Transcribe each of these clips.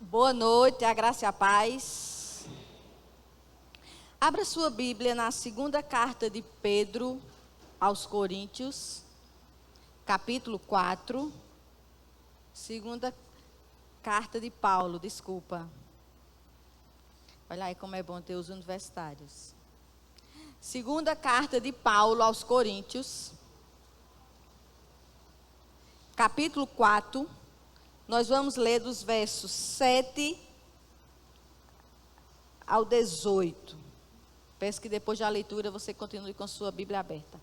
Boa noite, a graça e a paz. Abra sua Bíblia na segunda carta de Pedro aos Coríntios, capítulo 4. Segunda carta de Paulo, desculpa. Olha aí como é bom ter os universitários. Segunda carta de Paulo aos Coríntios, capítulo 4. Nós vamos ler dos versos 7 ao 18. Peço que depois da leitura você continue com sua Bíblia aberta.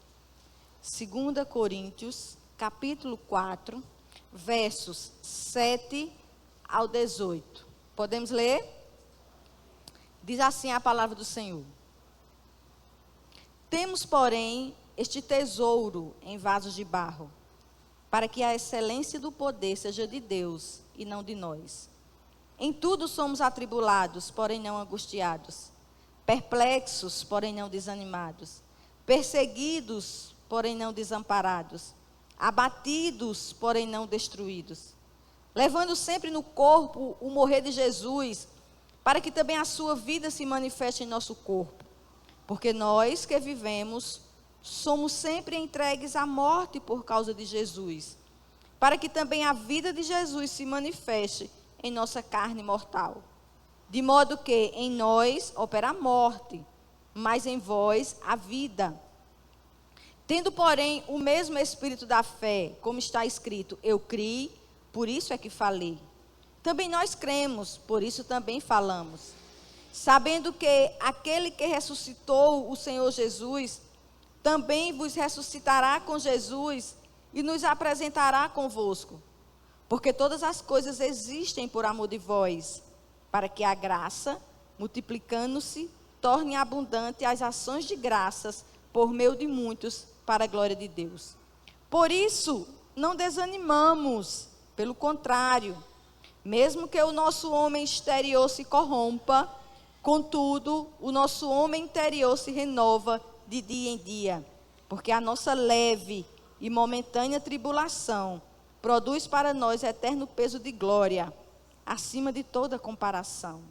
2 Coríntios, capítulo 4, versos 7 ao 18. Podemos ler? Diz assim a palavra do Senhor. Temos, porém, este tesouro em vasos de barro, para que a excelência do poder seja de Deus e não de nós. Em tudo somos atribulados, porém não angustiados, perplexos, porém não desanimados, perseguidos, porém não desamparados, abatidos, porém não destruídos, levando sempre no corpo o morrer de Jesus, para que também a sua vida se manifeste em nosso corpo. Porque nós que vivemos somos sempre entregues à morte por causa de Jesus, para que também a vida de Jesus se manifeste em nossa carne mortal. De modo que em nós opera a morte, mas em vós a vida. Tendo, porém, o mesmo espírito da fé, como está escrito, eu criei, por isso é que falei. Também nós cremos, por isso também falamos. Sabendo que aquele que ressuscitou o Senhor Jesus também vos ressuscitará com Jesus e nos apresentará convosco. Porque todas as coisas existem por amor de vós, para que a graça, multiplicando-se, torne abundante as ações de graças por meio de muitos, para a glória de Deus. Por isso, não desanimamos, pelo contrário, mesmo que o nosso homem exterior se corrompa, contudo, o nosso homem interior se renova de dia em dia, porque a nossa leve e momentânea tribulação produz para nós eterno peso de glória, acima de toda comparação.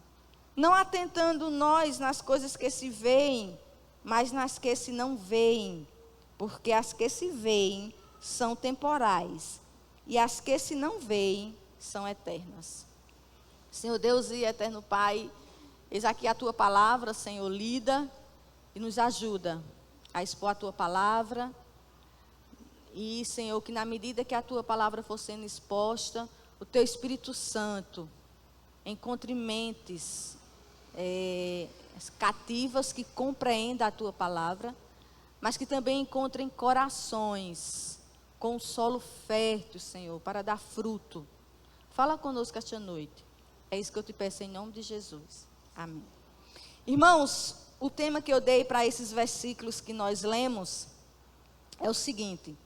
Não atentando nós nas coisas que se veem, mas nas que se não veem, porque as que se veem são temporais, e as que se não veem são eternas. Senhor Deus e eterno Pai, eis aqui a Tua palavra, Senhor, lida e nos ajuda a expor a Tua palavra. E, Senhor, que na medida que a Tua palavra for sendo exposta, o Teu Espírito Santo encontre mentes cativas que compreendam a Tua palavra, mas que também encontrem corações com solo fértil, Senhor, para dar fruto. Fala conosco esta noite. É isso que eu te peço em nome de Jesus. Amém. Irmãos, o tema que eu dei para esses versículos que nós lemos é o seguinte: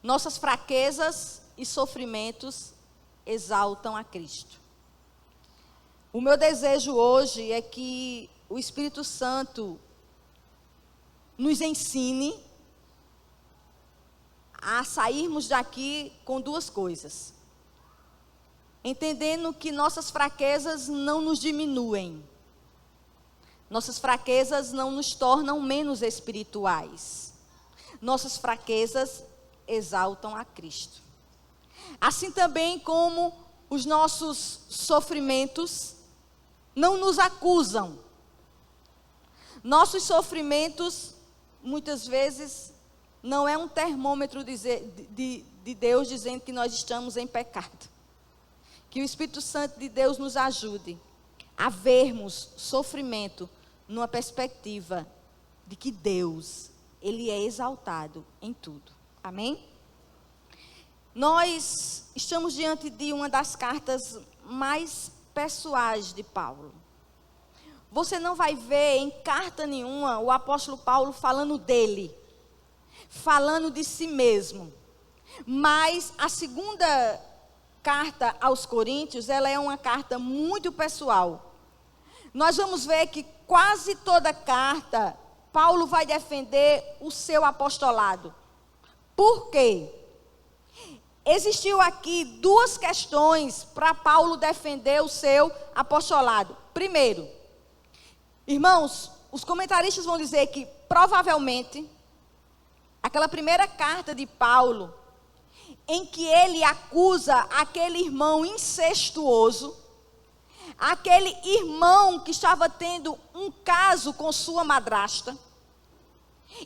nossas fraquezas e sofrimentos exaltam a Cristo. O meu desejo hoje é que o Espírito Santo nos ensine a sairmos daqui com duas coisas. Entendendo que nossas fraquezas não nos diminuem. Nossas fraquezas não nos tornam menos espirituais. Nossas fraquezas exaltam a Cristo. Assim também como os nossos sofrimentos não nos acusam. Nossos sofrimentos, muitas vezes, não é um termômetro de Deus dizendo que nós estamos em pecado. Que o Espírito Santo de Deus nos ajude a vermos sofrimento numa perspectiva de que Deus, Ele é exaltado em tudo. Amém? Nós estamos diante de uma das cartas mais pessoais de Paulo. Você não vai ver em carta nenhuma o apóstolo Paulo falando dele, falando de si mesmo. Mas a segunda carta aos Coríntios, ela é uma carta muito pessoal. Nós vamos ver que quase toda carta, Paulo vai defender o seu apostolado. Por quê? existiu aqui duas questões para Paulo defender o seu apostolado. Primeiro, irmãos, os comentaristas vão dizer que provavelmente aquela primeira carta de Paulo, em que ele acusa aquele irmão incestuoso, aquele irmão que estava tendo um caso com sua madrasta,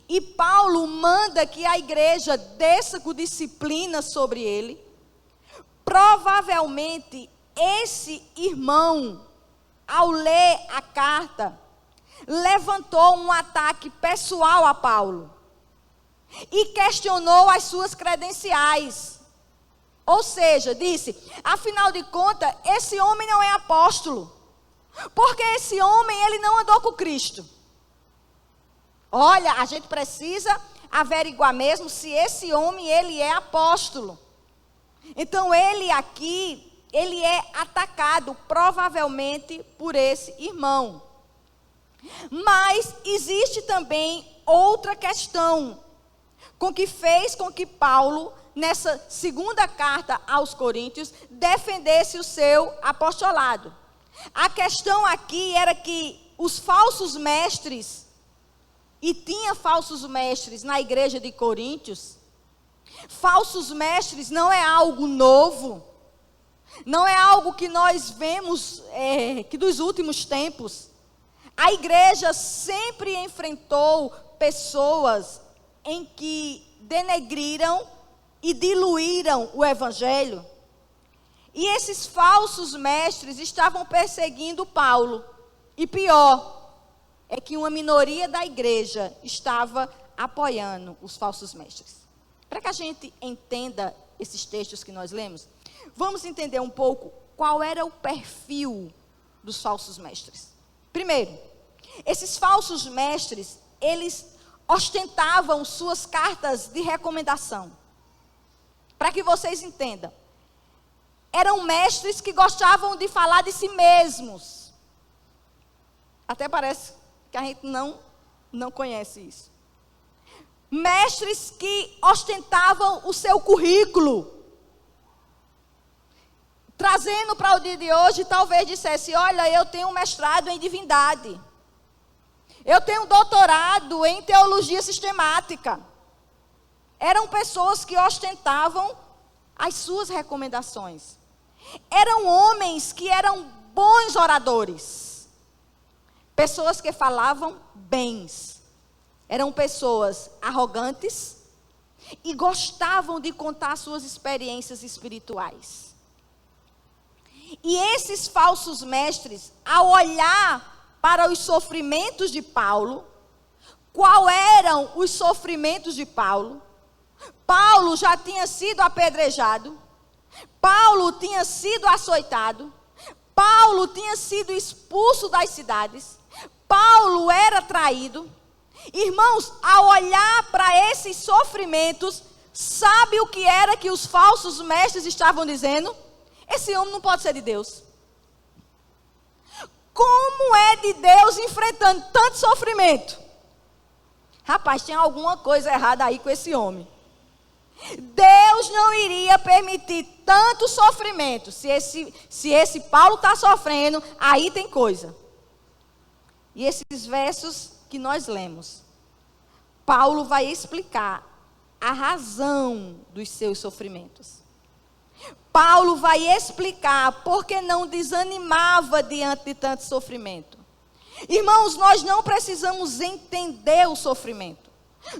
e Paulo manda que a igreja desça com disciplina sobre ele. Provavelmente esse irmão, ao ler a carta, levantou um ataque pessoal a Paulo e questionou as suas credenciais. Ou seja, disse: afinal de contas, esse homem não é apóstolo, porque esse homem ele não andou com Cristo. Olha, a gente precisa averiguar mesmo se esse homem ele é apóstolo. Então ele aqui, ele é atacado provavelmente por esse irmão. Mas existe também outra questão com que fez com que Paulo, nessa segunda carta aos Coríntios, defendesse o seu apostolado. A questão aqui era que os falsos mestres, e tinha falsos mestres na igreja de Coríntios. Falsos mestres não é algo novo, não é algo que nós vemos que dos últimos tempos. A igreja sempre enfrentou pessoas em que denegriram e diluíram o evangelho. E esses falsos mestres estavam perseguindo Paulo. E pior, é que uma minoria da igreja estava apoiando os falsos mestres. Para que a gente entenda esses textos que nós lemos, vamos entender um pouco qual era o perfil dos falsos mestres. Primeiro, esses falsos mestres, eles ostentavam suas cartas de recomendação. Para que vocês entendam, eram mestres que gostavam de falar de si mesmos. Até parece que a gente não conhece isso. Mestres que ostentavam o seu currículo. Trazendo para o dia de hoje, talvez dissesse: olha, eu tenho um mestrado em divindade. Eu tenho um doutorado em teologia sistemática. Eram pessoas que ostentavam as suas recomendações. Eram homens que eram bons oradores. Pessoas que falavam bens. Eram pessoas arrogantes e gostavam de contar suas experiências espirituais. E esses falsos mestres, ao olhar para os sofrimentos de Paulo, qual eram os sofrimentos de Paulo? Paulo já tinha sido apedrejado, Paulo tinha sido açoitado, Paulo tinha sido expulso das cidades, Paulo era traído. Irmãos, ao olhar para esses sofrimentos, sabe o que era que os falsos mestres estavam dizendo? Esse homem não pode ser de Deus. Como é de Deus enfrentando tanto sofrimento? Rapaz, tem alguma coisa errada aí com esse homem. Deus não iria permitir tanto sofrimento. Se esse Paulo está sofrendo, aí tem coisa. E esses versos que nós lemos, Paulo vai explicar a razão dos seus sofrimentos. Paulo vai explicar por que não desanimava diante de tanto sofrimento. Irmãos, nós não precisamos entender o sofrimento.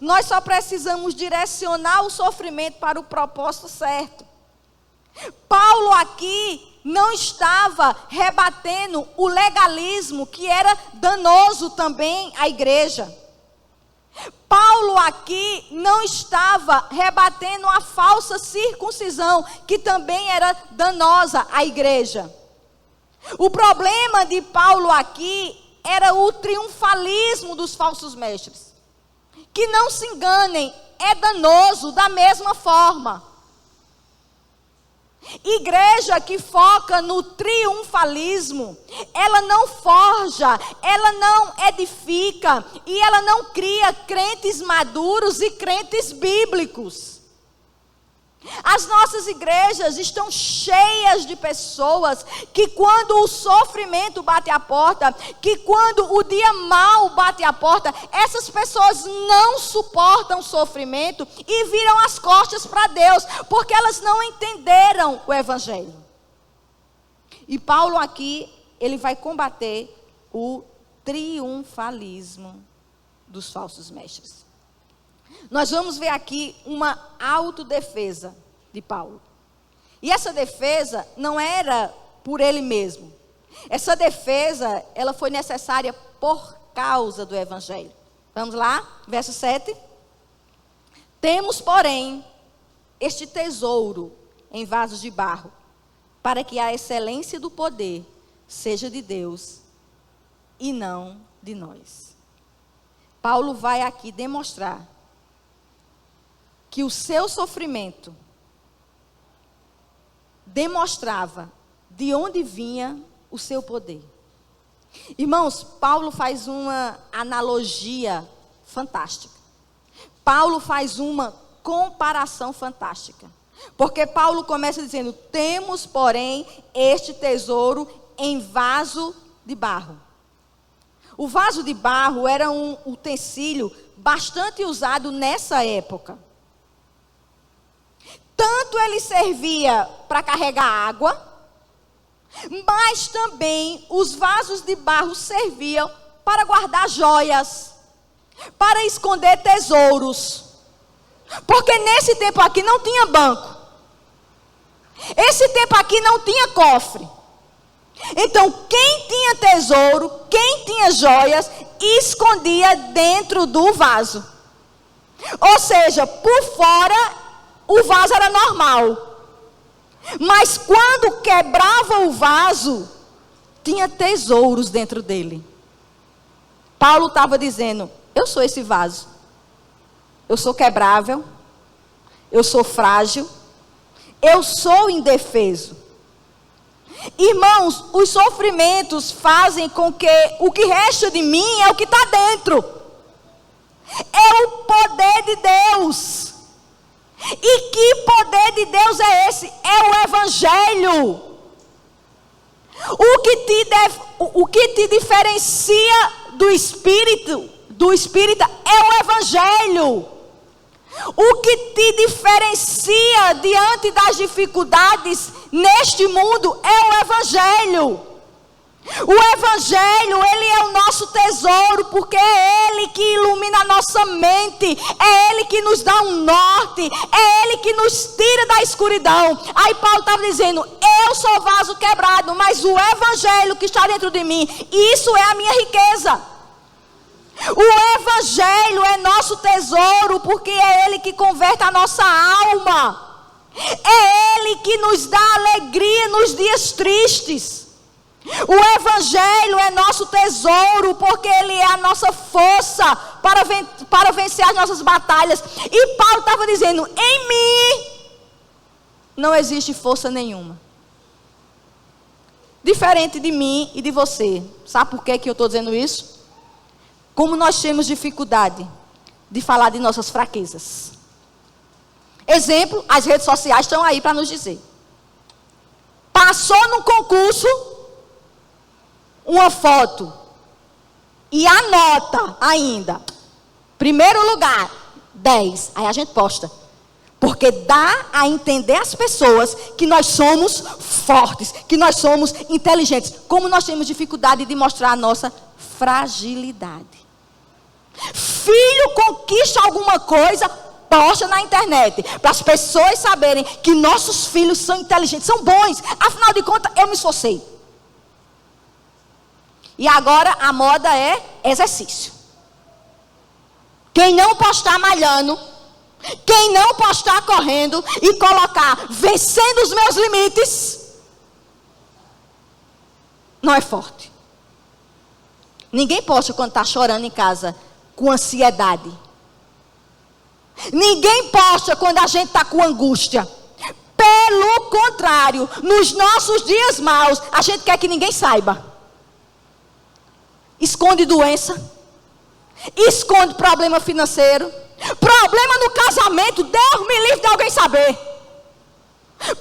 Nós só precisamos direcionar o sofrimento para o propósito certo. Paulo aqui não estava rebatendo o legalismo que era danoso também à igreja. Paulo aqui não estava rebatendo a falsa circuncisão que também era danosa à igreja. O problema de Paulo aqui era o triunfalismo dos falsos mestres. Que não se enganem, é danoso da mesma forma. Igreja que foca no triunfalismo, ela não forja, ela não edifica e ela não cria crentes maduros e crentes bíblicos. As nossas igrejas estão cheias de pessoas que quando o sofrimento bate a porta, que quando o dia mau bate a porta, essas pessoas não suportam o sofrimento e viram as costas para Deus, porque elas não entenderam o Evangelho. E Paulo aqui, ele vai combater o triunfalismo dos falsos mestres. Nós vamos ver aqui uma autodefesa de Paulo. E essa defesa não era por ele mesmo. Essa defesa, ela foi necessária por causa do Evangelho. Vamos lá, verso 7. Temos, porém, este tesouro em vasos de barro, para que a excelência do poder seja de Deus e não de nós. Paulo vai aqui demonstrar que o seu sofrimento demonstrava de onde vinha o seu poder. Irmãos, Paulo faz uma analogia fantástica. Paulo faz uma comparação fantástica. Porque Paulo começa dizendo: temos, porém, este tesouro em vaso de barro. O vaso de barro era um utensílio bastante usado nessa época. Tanto ele servia para carregar água, mas também os vasos de barro serviam para guardar joias, para esconder tesouros. Porque nesse tempo aqui não tinha banco. Esse tempo aqui não tinha cofre. Então, quem tinha tesouro, quem tinha joias, escondia dentro do vaso. Ou seja, por fora o vaso era normal, mas quando quebrava o vaso, tinha tesouros dentro dele. Paulo estava dizendo: eu sou esse vaso, eu sou quebrável, eu sou frágil, eu sou indefeso. Irmãos, os sofrimentos fazem com que o que resta de mim é o que está dentro, é o poder de Deus. E que poder de Deus é esse? É o Evangelho. O que te diferencia do espírita é o Evangelho. O que te diferencia diante das dificuldades neste mundo é o Evangelho. O Evangelho, ele é o nosso tesouro, porque é ele que ilumina a nossa mente, é ele que nos dá um norte, é ele que nos tira da escuridão. Aí Paulo estava dizendo: eu sou vaso quebrado, mas o Evangelho que está dentro de mim, isso é a minha riqueza. O Evangelho é nosso tesouro, porque é ele que converte a nossa alma, é ele que nos dá alegria nos dias tristes. O Evangelho é nosso tesouro, porque ele é a nossa força para vencer as nossas batalhas. E Paulo estava dizendo: em mim não existe força nenhuma, diferente de mim e de você. Sabe por que eu estou dizendo isso? Como nós temos dificuldade de falar de nossas fraquezas. Exemplo, as redes sociais estão aí para nos dizer. Passou num concurso uma foto e a nota ainda, primeiro lugar, 10, aí a gente posta, porque dá a entender às pessoas que nós somos fortes, que nós somos inteligentes. Como nós temos dificuldade de mostrar a nossa fragilidade. Filho conquista alguma coisa, posta na internet, para as pessoas saberem que nossos filhos são inteligentes, são bons, afinal de contas eu me esforcei. E agora a moda é exercício. Quem não postar malhando, quem não postar correndo e colocar vencendo os meus limites, não é forte. Ninguém posta quando está chorando em casa com ansiedade. Ninguém posta quando a gente está com angústia. Pelo contrário, nos nossos dias maus, a gente quer que ninguém saiba. Esconde doença, esconde problema financeiro, problema no casamento. Deus me livre de alguém saber.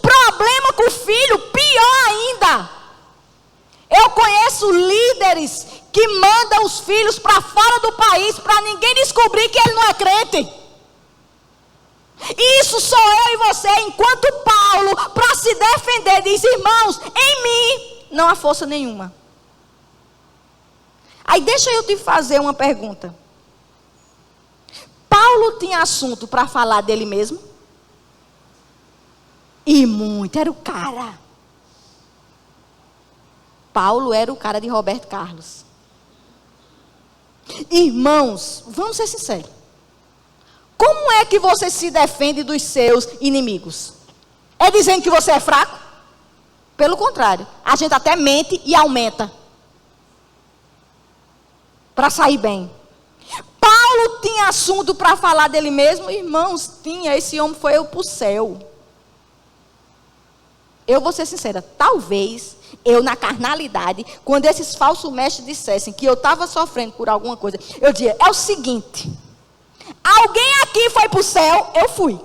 Problema com o filho, pior ainda. Eu conheço líderes que mandam os filhos para fora do país para ninguém descobrir que ele não é crente. Isso sou eu e você, enquanto Paulo, para se defender, diz: irmãos, em mim não há força nenhuma. Aí deixa eu te fazer uma pergunta. Paulo tinha assunto para falar dele mesmo? E muito, era o cara. Paulo era o cara de Roberto Carlos. Irmãos, vamos ser sinceros. Como é que você se defende dos seus inimigos? É dizendo que você é fraco? Pelo contrário, a gente até mente e aumenta para sair bem. Paulo tinha assunto para falar dele mesmo? Irmãos, tinha. Esse homem foi para o céu. Eu vou ser sincera, talvez eu na carnalidade, quando esses falsos mestres dissessem que eu estava sofrendo por alguma coisa, eu dizia: é o seguinte, alguém aqui foi para o céu? Eu fui.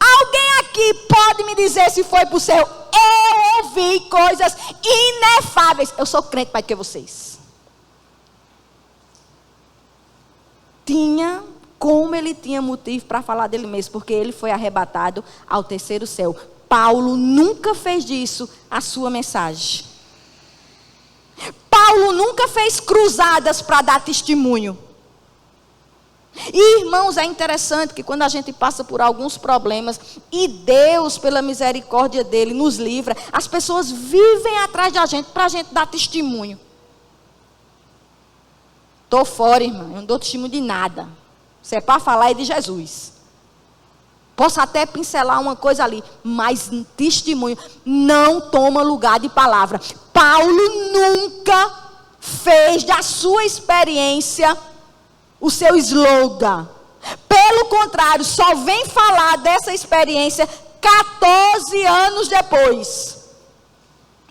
Alguém aqui pode me dizer se foi para o céu? Eu ouvi coisas inefáveis. Eu sou crente mais do que vocês. Como ele tinha motivo para falar dele mesmo, porque ele foi arrebatado ao terceiro céu. Paulo nunca fez disso a sua mensagem. Paulo nunca fez cruzadas para dar testemunho. E, irmãos, é interessante que quando a gente passa por alguns problemas e Deus, pela misericórdia dele, nos livra, as pessoas vivem atrás da gente para a gente dar testemunho. Estou fora, irmão, eu não dou testemunho de nada. Se é para falar, é de Jesus. Posso até pincelar uma coisa ali, mas testemunho não toma lugar de palavra. Paulo nunca fez da sua experiência o seu slogan. Pelo contrário, só vem falar dessa experiência 14 anos depois.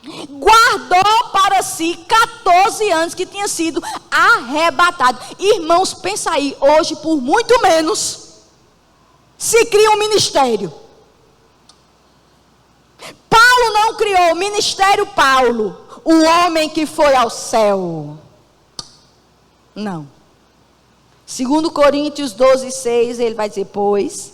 Guardou para si 14 anos que tinha sido arrebatado. Irmãos, pensa aí, hoje por muito menos se cria um ministério. Paulo não criou o ministério Paulo, o homem que foi ao céu. Não. Segundo Coríntios 12:6, ele vai dizer: pois,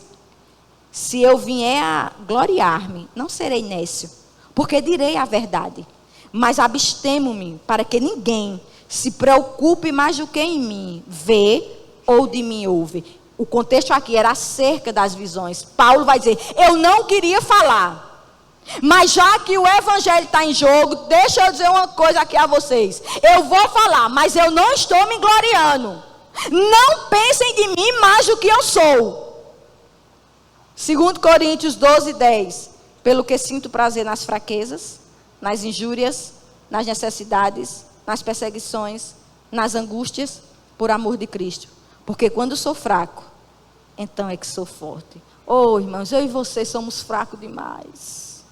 se eu vier a gloriar-me, não serei nécio, porque direi a verdade, mas abstemo-me para que ninguém se preocupe mais do que em mim vê ou de mim ouve. O contexto aqui era acerca das visões. Paulo vai dizer: eu não queria falar, mas já que o evangelho está em jogo, deixa eu dizer uma coisa aqui a vocês. Eu vou falar, mas eu não estou me gloriando. Não pensem de mim mais do que eu sou. Segundo Coríntios 12:10, pelo que sinto prazer nas fraquezas, nas injúrias, nas necessidades, nas perseguições, nas angústias, por amor de Cristo. Porque quando sou fraco, então é que sou forte. Oh, irmãos, eu e você somos fracos demais.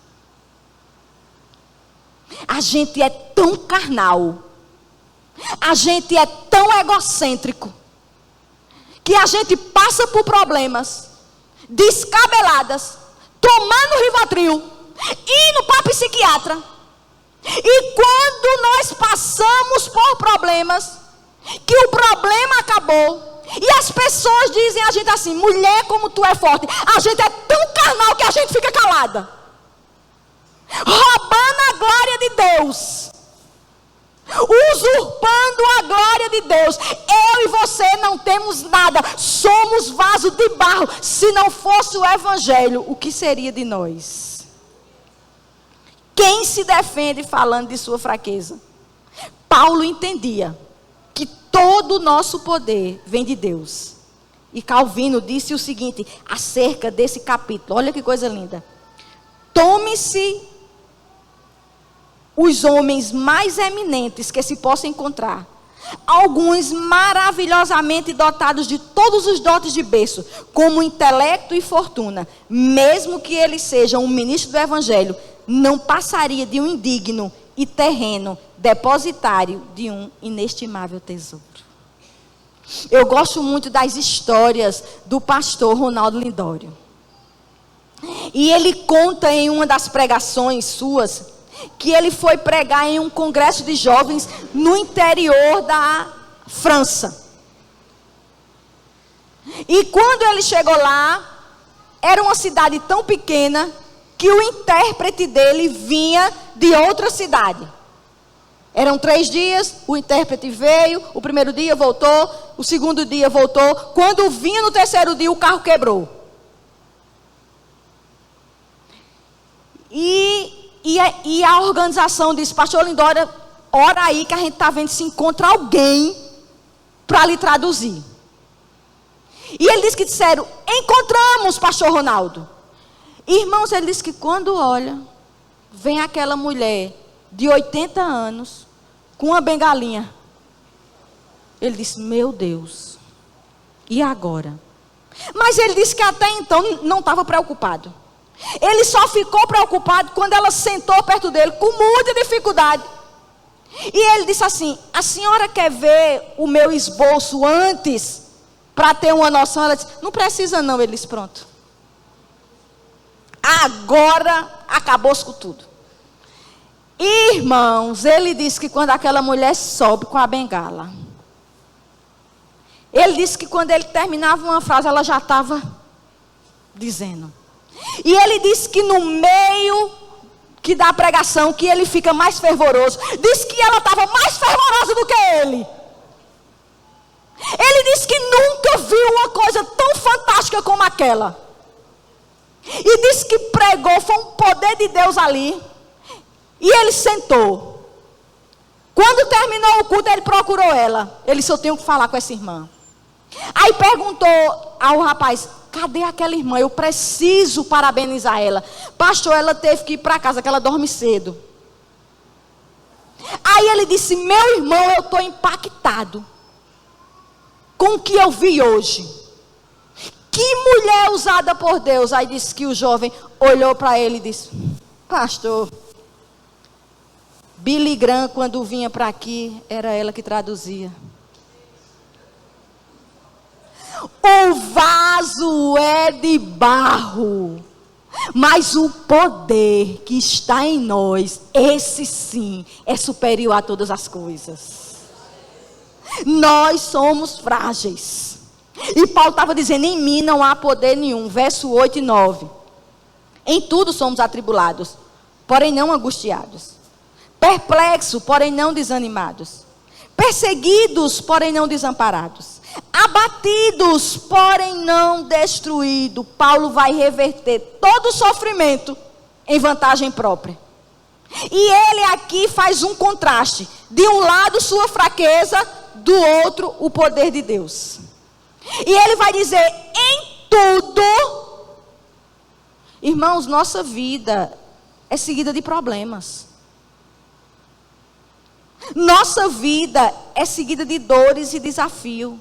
A gente é tão carnal, a gente é tão egocêntrico, que a gente passa por problemas descabeladas, tomando Rivotril, indo para psiquiatra. E quando nós passamos por problemas, que o problema acabou, e as pessoas dizem a gente assim: mulher, como tu é forte. A gente é tão carnal que a gente fica calada, roubando a glória de Deus, usurpando a glória de Deus. Eu e você não temos nada, somos vaso de barro. Se não fosse o evangelho, o que seria de nós? Quem se defende falando de sua fraqueza? Paulo entendia que todo o nosso poder vem de Deus. E Calvino disse o seguinte acerca desse capítulo, olha que coisa linda: tome-se os homens mais eminentes que se possa encontrar, alguns maravilhosamente dotados de todos os dotes de berço, como intelecto e fortuna, mesmo que eles sejam um ministro do evangelho, não passaria de um indigno e terreno depositário de um inestimável tesouro. Eu gosto muito das histórias do pastor Ronaldo Lindório. E ele conta em uma das pregações suas que ele foi pregar em um congresso de jovens no interior da França. E quando ele chegou lá, era uma cidade tão pequena que o intérprete dele vinha de outra cidade. Eram 3 dias, o intérprete veio, o primeiro dia voltou, o segundo dia voltou. Quando vinha no terceiro dia, o carro quebrou. E a organização disse: pastor Lindória, ora aí que a gente está vendo se encontra alguém para lhe traduzir. E ele disse que disseram: encontramos, pastor Ronaldo. Irmãos, ele disse que quando olha, vem aquela mulher de 80 anos, com uma bengalinha. Ele disse: meu Deus, e agora? Mas ele disse que até então não estava preocupado. Ele só ficou preocupado quando ela sentou perto dele, com muita dificuldade. E ele disse assim: a senhora quer ver o meu esboço antes, para ter uma noção? Ela disse: não precisa não. Ele disse: pronto, agora acabou-se com tudo. Irmãos, ele disse que quando aquela mulher sobe com a bengala, ele disse que quando ele terminava uma frase, ela já estava dizendo. E ele disse que no meio da pregação, que ele fica mais fervoroso, disse que ela estava mais fervorosa do que ele. Ele disse que nunca viu uma coisa tão fantástica como aquela. E disse que pregou, foi um poder de Deus ali. E ele sentou. Quando terminou o culto, ele procurou ela. Ele disse: eu tenho que falar com essa irmã. Aí perguntou ao rapaz: cadê aquela irmã? Eu preciso parabenizar ela. Pastor, ela teve que ir para casa, que ela dorme cedo. Aí ele disse: meu irmão, eu estou impactado com o que eu vi hoje. Que mulher usada por Deus. Aí disse que o jovem olhou para ele e disse: pastor, Billy Graham, quando vinha para aqui, era ela que traduzia. O vaso é de barro, mas o poder que está em nós, esse sim, é superior a todas as coisas. Nós somos frágeis. E Paulo estava dizendo: em mim não há poder nenhum. Verso 8 e 9. Em tudo somos atribulados, porém não angustiados. Perplexos, porém não desanimados. Perseguidos, porém não desamparados. Abatidos, porém não destruídos. Paulo vai reverter todo o sofrimento em vantagem própria. E ele aqui faz um contraste. De um lado sua fraqueza, do outro o poder de Deus. E ele vai dizer: em tudo. Irmãos, nossa vida é seguida de problemas. Nossa vida é seguida de dores e desafio.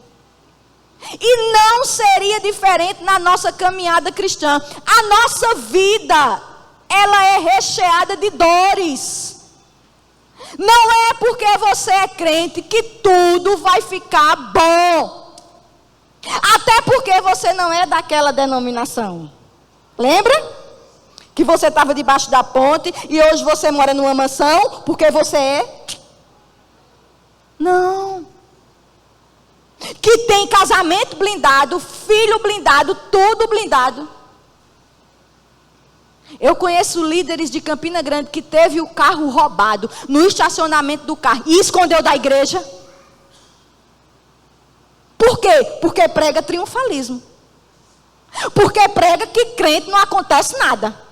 E não seria diferente na nossa caminhada cristã. A nossa vida, ela é recheada de dores. Não é porque você é crente que tudo vai ficar bom. Até porque você não é daquela denominação. Lembra? Que você estava debaixo da ponte e hoje você mora numa mansão porque você é... Não. Que tem casamento blindado, filho blindado, tudo blindado. Eu conheço líderes de Campina Grande que teve o carro roubado no estacionamento do carro e escondeu da igreja. Por quê? Porque prega triunfalismo. Porque prega que crente não acontece nada.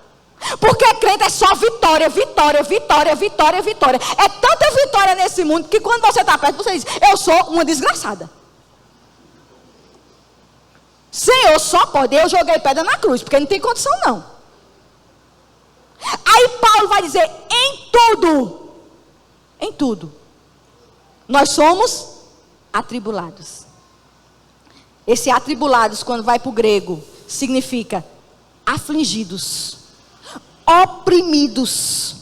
Porque crente é só vitória, vitória, vitória, vitória, vitória. É tanta vitória nesse mundo que quando você está perto, você diz: eu sou uma desgraçada. Senhor, só pode. Eu joguei pedra na cruz, porque não tem condição não. Aí Paulo vai dizer: em tudo, nós somos atribulados. Esse atribulados, quando vai para o grego, significa afligidos, oprimidos.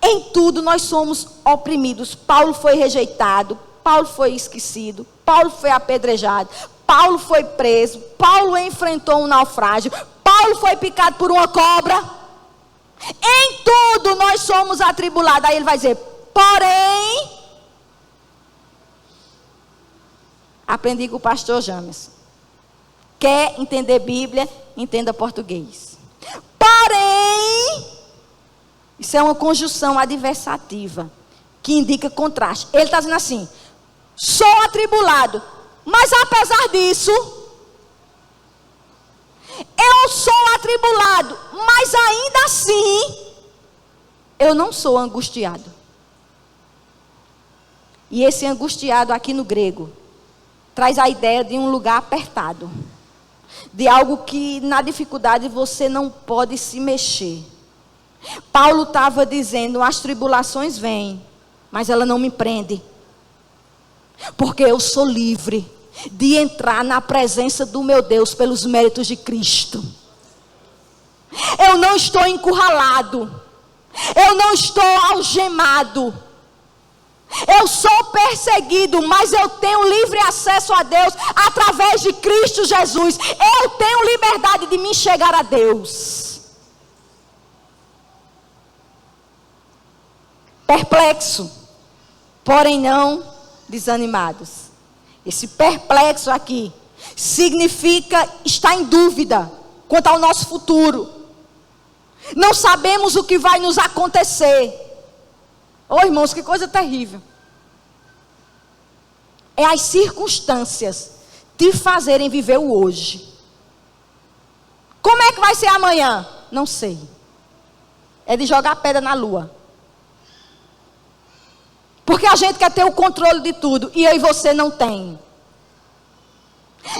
Em tudo nós somos oprimidos. Paulo foi rejeitado, Paulo foi esquecido, Paulo foi apedrejado, Paulo foi preso, Paulo enfrentou um naufrágio, Paulo Paulo foi picado por uma cobra. Em tudo nós somos atribulados. Aí ele vai dizer, porém, aprendi com o pastor James. Quer entender Bíblia? Entenda português. Porém, isso é uma conjunção adversativa, que indica contraste. Ele está dizendo assim, sou atribulado, mas apesar disso, eu sou atribulado, mas ainda assim, eu não sou angustiado. E esse angustiado aqui no grego, traz a ideia de um lugar apertado. De algo que na dificuldade você não pode se mexer. Paulo estava dizendo, as tribulações vêm, mas ela não me prende. Porque eu sou livre de entrar na presença do meu Deus pelos méritos de Cristo. Eu não estou encurralado. Eu não estou algemado. Eu sou perseguido, mas eu tenho livre acesso a Deus através de Cristo Jesus. Eu tenho liberdade de me chegar a Deus. Perplexo, porém não desanimados. Esse perplexo aqui significa estar em dúvida quanto ao nosso futuro. Não sabemos o que vai nos acontecer. Oh, irmãos, que coisa terrível. É as circunstâncias te fazerem viver o hoje. Como é que vai ser amanhã? Não sei. É de jogar pedra na lua. Porque a gente quer ter o controle de tudo e eu e você não tem.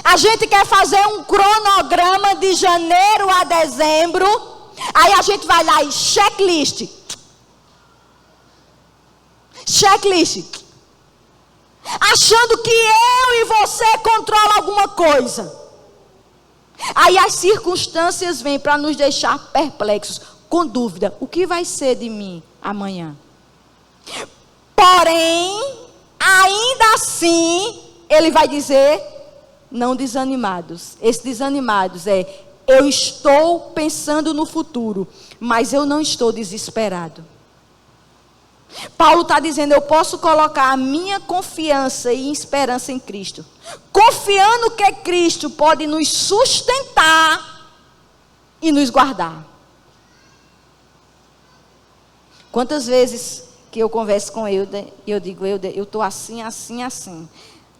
A gente quer fazer um cronograma de janeiro a dezembro. Aí a gente vai lá e checklist. Achando que eu e você controlam alguma coisa. Aí as circunstâncias vêm para nos deixar perplexos, com dúvida, o que vai ser de mim amanhã? Porém, ainda assim, ele vai dizer, não desanimados. Esse desanimados é, eu estou pensando no futuro, mas eu não estou desesperado. Paulo está dizendo, eu posso colocar a minha confiança e esperança em Cristo. Confiando que Cristo pode nos sustentar e nos guardar. Quantas vezes que eu converso com Euder e eu digo, Euder, eu estou assim, assim, assim.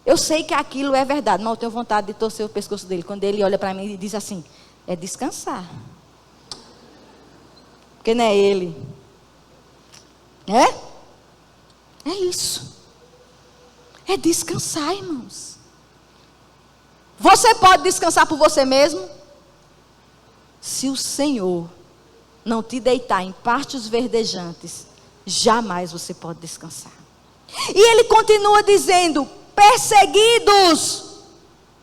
Eu sei que aquilo é verdade, mas eu tenho vontade de torcer o pescoço dele. Quando ele olha para mim e diz assim, é descansar. Porque não é ele. É isso. É descansar, irmãos. Você pode descansar por você mesmo? Se o Senhor não te deitar em pastos verdejantes, jamais você pode descansar. E ele continua dizendo, perseguidos,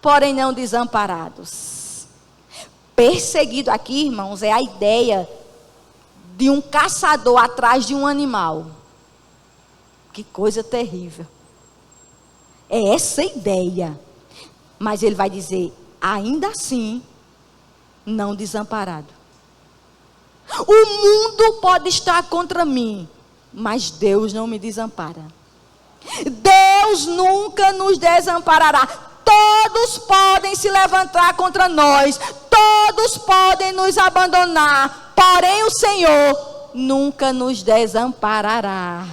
porém não desamparados. Perseguido aqui, irmãos, é a ideia de um caçador atrás de um animal. Que coisa terrível. É essa ideia. Mas ele vai dizer, ainda assim, não desamparado. O mundo pode estar contra mim, mas Deus não me desampara. Deus nunca nos desamparará. Todos podem se levantar contra nós. Todos podem nos abandonar. Porém o Senhor nunca nos desamparará.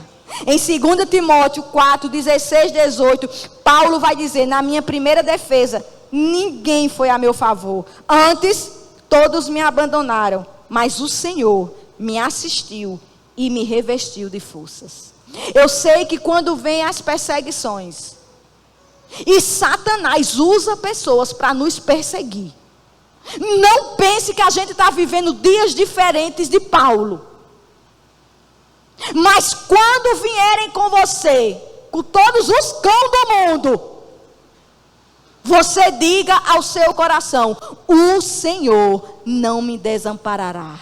Em 2 Timóteo 4, 16, 18, Paulo vai dizer, na minha primeira defesa, ninguém foi a meu favor. Antes, todos me abandonaram, mas o Senhor me assistiu e me revestiu de forças. Eu sei que quando vêm as perseguições, e Satanás usa pessoas para nos perseguir. Não pense que a gente está vivendo dias diferentes de Paulo. Mas quando vierem com você, com todos os cães do mundo, você diga ao seu coração, o Senhor não me desamparará.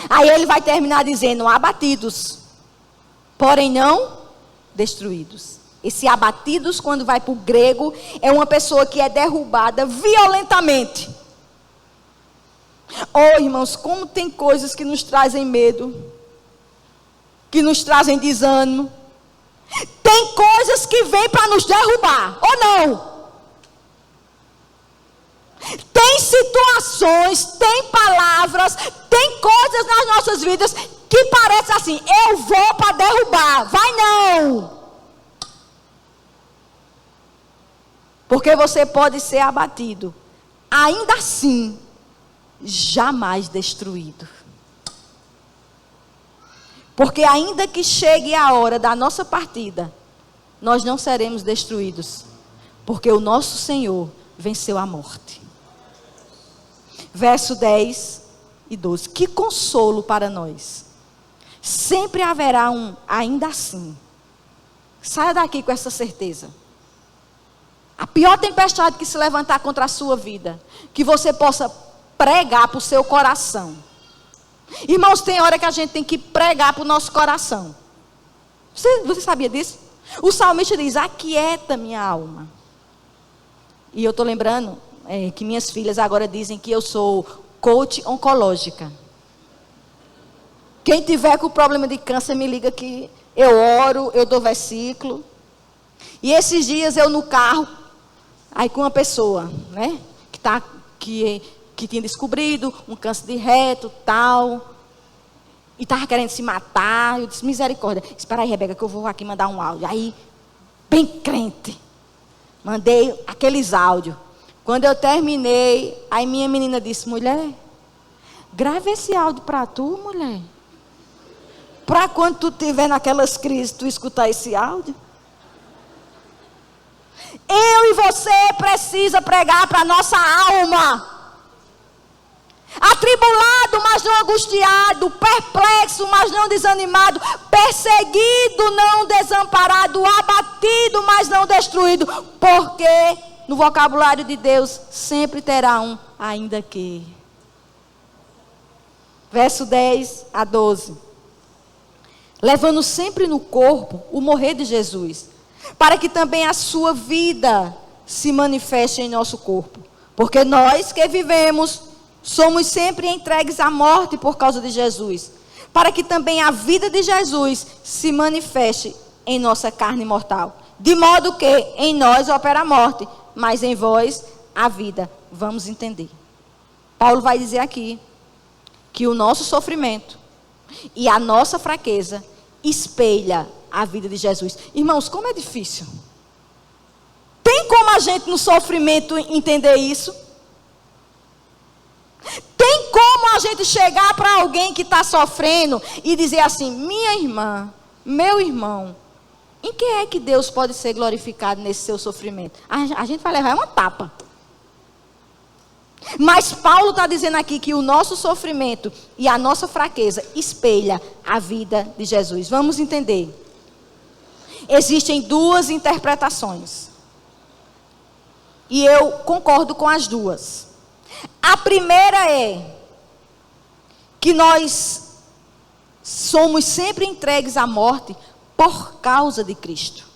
Aí ele vai terminar dizendo, abatidos, porém não destruídos. Esse abatidos, quando vai para o grego, é uma pessoa que é derrubada violentamente. Oh, irmãos, como tem coisas que nos trazem medo, que nos trazem desânimo. Tem coisas que vêm para nos derrubar, ou não? Tem situações, tem palavras, tem coisas nas nossas vidas que parece assim, eu vou para derrubar. Vai não. Porque você pode ser abatido, ainda assim, jamais destruído. Porque ainda que chegue a hora da nossa partida, nós não seremos destruídos. Porque o nosso Senhor venceu a morte. Verso 10 e 12. Que consolo para nós. Sempre haverá um ainda assim. Saia daqui com essa certeza. A pior tempestade que se levantar contra a sua vida, que você possa pregar para o seu coração. Irmãos, tem hora que a gente tem que pregar para o nosso coração. Você sabia disso? O salmista diz, aquieta minha alma. E eu estou lembrando que minhas filhas agora dizem que eu sou coach oncológica. Quem tiver com problema de câncer, me liga que eu oro, eu dou versículo. E esses dias eu no carro, aí com uma pessoa, né, que tinha descobrido um câncer de reto, tal, e estava querendo se matar. Eu disse, misericórdia, espera aí, Rebeca, que eu vou aqui mandar um áudio. Aí, bem crente, mandei aqueles áudios. Quando eu terminei, aí minha menina disse, mulher, grave esse áudio para tu, mulher. Para quando tu estiver naquelas crises, tu escutar esse áudio. Eu e você precisa pregar para a nossa alma. Atribulado, mas não angustiado. Perplexo, mas não desanimado. Perseguido, não desamparado. Abatido, mas não destruído. Porque no vocabulário de Deus sempre terá um ainda que. Verso 10 a 12. Levando sempre no corpo o morrer de Jesus, para que também a sua vida se manifeste em nosso corpo. Porque nós que vivemos, somos sempre entregues à morte por causa de Jesus, para que também a vida de Jesus se manifeste em nossa carne mortal. De modo que em nós opera a morte, mas em vós a vida. Vamos entender. Paulo vai dizer aqui que o nosso sofrimento e a nossa fraqueza espelha a vida de Jesus. Irmãos, como é difícil. Tem como a gente no sofrimento entender isso? Tem como a gente chegar para alguém que está sofrendo e dizer assim, minha irmã, meu irmão, em que é que Deus pode ser glorificado nesse seu sofrimento? A gente vai levar uma tapa. Mas Paulo está dizendo aqui que o nosso sofrimento e a nossa fraqueza espelha a vida de Jesus. Vamos entender. Existem duas interpretações. E eu concordo com as duas. A primeira é que nós somos sempre entregues à morte por causa de Cristo.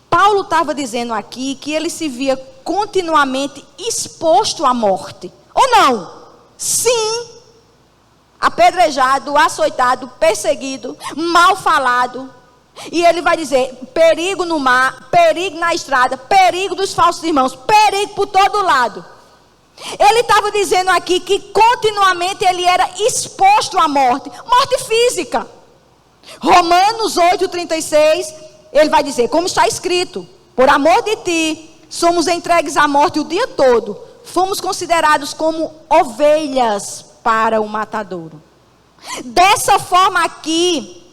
Paulo estava dizendo aqui que ele se via continuamente exposto à morte. Ou não? Sim. Apedrejado, açoitado, perseguido, mal falado. E ele vai dizer, perigo no mar, perigo na estrada, perigo dos falsos irmãos, perigo por todo lado. Ele estava dizendo aqui que continuamente ele era exposto à morte, morte física. Romanos 8:36, ele vai dizer, como está escrito, por amor de ti, somos entregues à morte o dia todo, fomos considerados como ovelhas para o matadouro. Dessa forma aqui,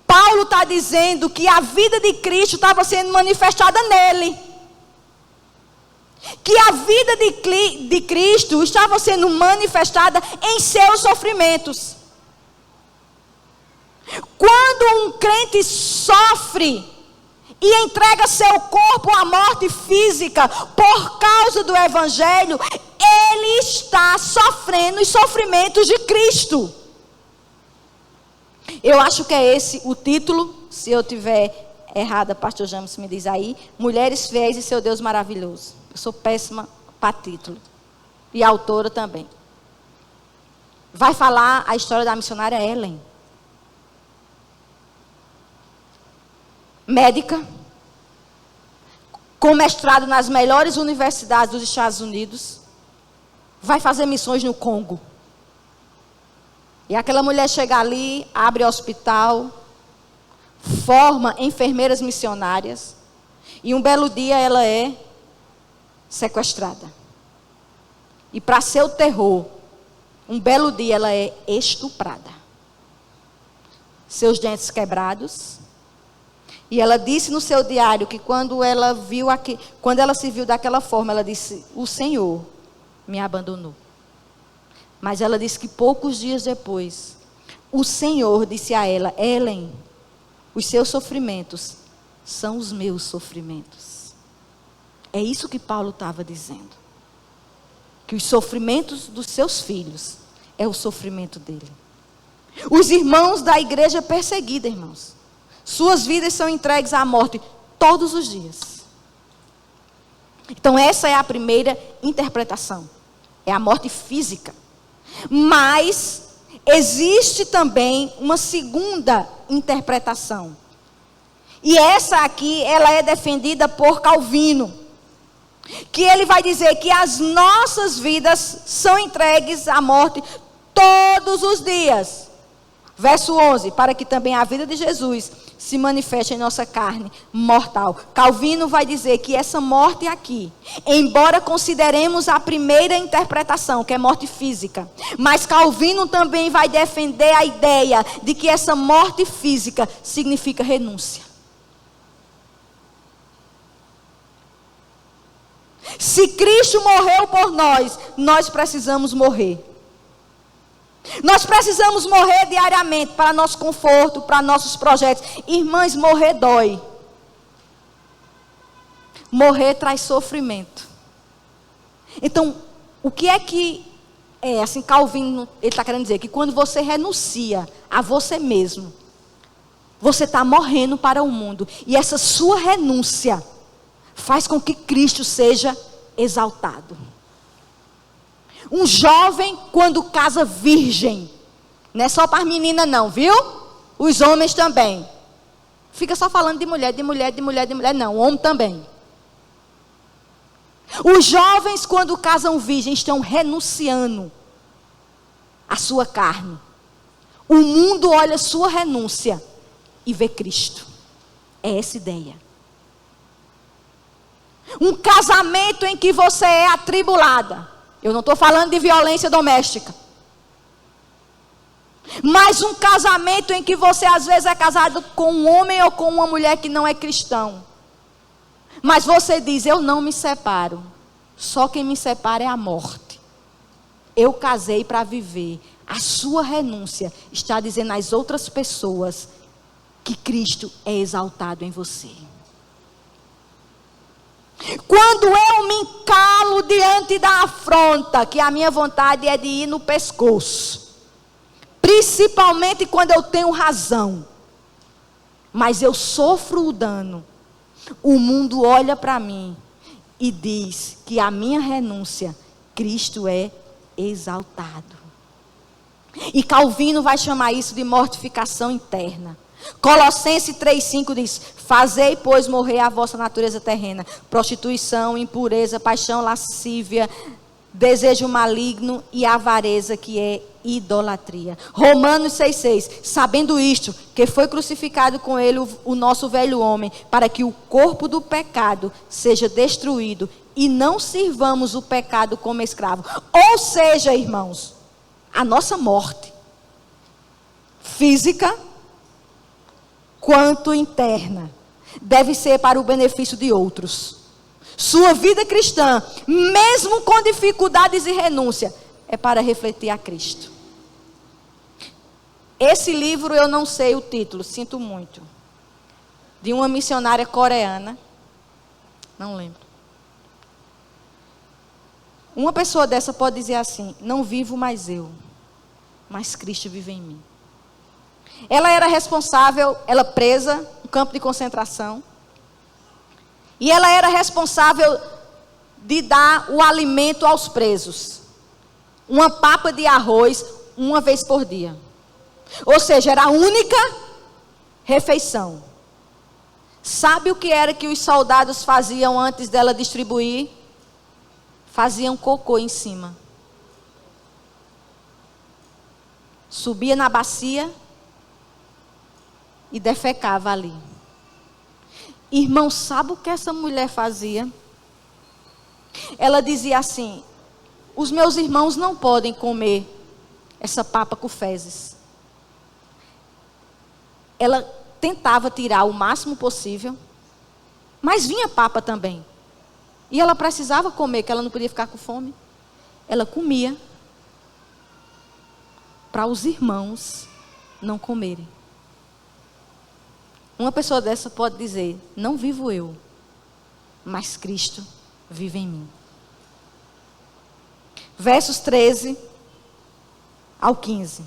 Paulo está dizendo que a vida de Cristo estava sendo manifestada nele. Que a vida de Cristo estava sendo manifestada em seus sofrimentos. Quando um crente sofre e entrega seu corpo à morte física por causa do Evangelho, ele está sofrendo os sofrimentos de Cristo. Eu acho que é esse o título, se eu estiver errada, pastor James me diz aí, Mulheres Fiéis e Seu Deus Maravilhoso. Eu sou péssima para título. E autora também. Vai falar a história da missionária Ellen. Médica, com mestrado nas melhores universidades dos Estados Unidos, vai fazer missões no Congo. E aquela mulher chega ali, abre hospital, forma enfermeiras missionárias, e um belo dia ela é sequestrada. E para seu terror, um belo dia ela é estuprada. Seus dentes quebrados. E ela disse no seu diário que quando ela se viu daquela forma, ela disse: o Senhor me abandonou. Mas ela disse que poucos dias depois, o Senhor disse a ela: Ellen, os seus sofrimentos são os meus sofrimentos. É isso que Paulo estava dizendo. Que os sofrimentos dos seus filhos é o sofrimento dele. Os irmãos da igreja perseguida, irmãos, suas vidas são entregues à morte todos os dias. Então essa é a primeira interpretação. É a morte física. Mas existe também uma segunda interpretação. E essa aqui, ela é defendida por Calvino. Que ele vai dizer que as nossas vidas são entregues à morte todos os dias. Verso 11, para que também a vida de Jesus se manifeste em nossa carne mortal. Calvino vai dizer que essa morte aqui, embora consideremos a primeira interpretação, que é morte física, mas Calvino também vai defender a ideia de que essa morte física significa renúncia. Se Cristo morreu por nós, nós precisamos morrer. Nós precisamos morrer diariamente para nosso conforto, para nossos projetos. Irmãs, morrer dói. Morrer traz sofrimento. Então, o que é que assim, Calvino, ele está querendo dizer? Que quando você renuncia a você mesmo, você está morrendo para o mundo. E essa sua renúncia faz com que Cristo seja exaltado. Um jovem, quando casa virgem, não é só para as meninas não, viu? Os homens também. Fica só falando de mulher, não, o homem também. Os jovens, quando casam virgem, estão renunciando à sua carne. O mundo olha a sua renúncia e vê Cristo. É essa ideia. Um casamento em que você é atribulada. Eu não estou falando de violência doméstica. Mas um casamento em que você às vezes é casado com um homem ou com uma mulher que não é cristão. Mas você diz: eu não me separo. Só quem me separa é a morte. Eu casei para viver. A sua renúncia está dizendo às outras pessoas que Cristo é exaltado em você. Quando eu me encalo diante da afronta, que a minha vontade é de ir no pescoço, principalmente quando eu tenho razão, mas eu sofro o dano, o mundo olha para mim e diz que a minha renúncia, Cristo é exaltado. E Calvino vai chamar isso de mortificação interna. Colossenses 3,5 diz: fazei, pois, morrer a vossa natureza terrena, prostituição, impureza, paixão, lascívia, desejo maligno e avareza, que é idolatria. Romanos 6,6: sabendo isto, que foi crucificado com ele o nosso velho homem, para que o corpo do pecado seja destruído, e não sirvamos o pecado como escravo. Ou seja, irmãos, a nossa morte física quanto interna deve ser para o benefício de outros. Sua vida cristã, mesmo com dificuldades e renúncia, é para refletir a Cristo. Esse livro eu não sei o título, sinto muito. De uma missionária coreana, não lembro. Uma pessoa dessa pode dizer assim: não vivo mais eu, mas Cristo vive em mim. Ela era responsável, ela presa, campo de concentração. E ela era responsável de dar o alimento aos presos. Uma papa de arroz, uma vez por dia. Ou seja, era a única refeição. Sabe o que era que os soldados faziam antes dela distribuir? Faziam cocô em cima. Subia na bacia e defecava ali. Irmão, sabe o que essa mulher fazia? Ela dizia assim: os meus irmãos não podem comer essa papa com fezes. Ela tentava tirar o máximo possível, mas vinha papa também. E ela precisava comer, que ela não podia ficar com fome. Ela comia para os irmãos não comerem. Uma pessoa dessa pode dizer: não vivo eu, mas Cristo vive em mim. Versos 13 ao 15.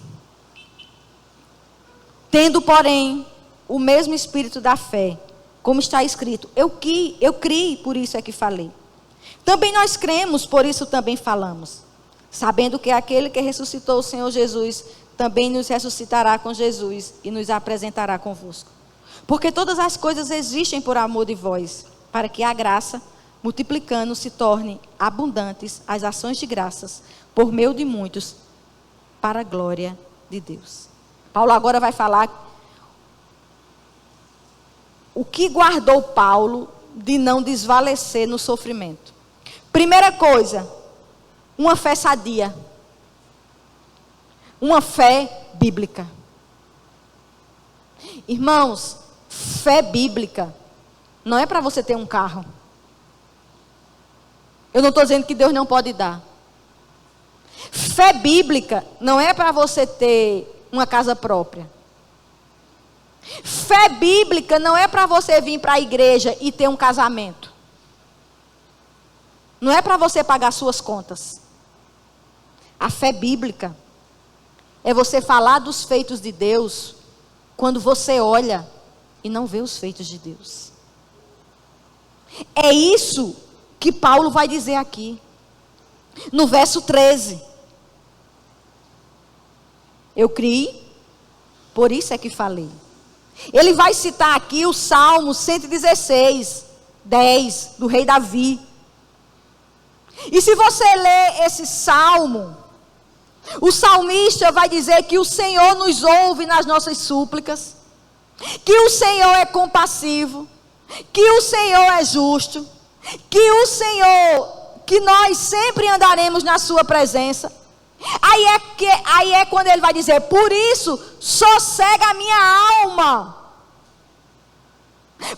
Tendo, porém, o mesmo espírito da fé, como está escrito: eu criei, por isso é que falei. Também nós cremos, por isso também falamos. Sabendo que aquele que ressuscitou o Senhor Jesus, também nos ressuscitará com Jesus e nos apresentará convosco. Porque todas as coisas existem por amor de vós, para que a graça, multiplicando, se torne abundantes as ações de graças, por meio de muitos, para a glória de Deus. Paulo agora vai falar o que guardou Paulo de não desvalecer no sofrimento. Primeira coisa, uma fé sadia. Uma fé bíblica. Irmãos, fé bíblica não é para você ter um carro. Eu não estou dizendo que Deus não pode dar. Fé bíblica não é para você ter uma casa própria. Fé bíblica não é para você vir para a igreja e ter um casamento. Não é para você pagar suas contas. A fé bíblica é você falar dos feitos de Deus quando você olha e não vê os feitos de Deus. É isso que Paulo vai dizer aqui. No verso 13. Eu criei, por isso é que falei. Ele vai citar aqui o Salmo 116, 10, do rei Davi. E se você ler esse salmo, o salmista vai dizer que o Senhor nos ouve nas nossas súplicas, que o Senhor é compassivo, que o Senhor é justo, que nós sempre andaremos na sua presença. Aí é quando ele vai dizer: por isso sossega a minha alma.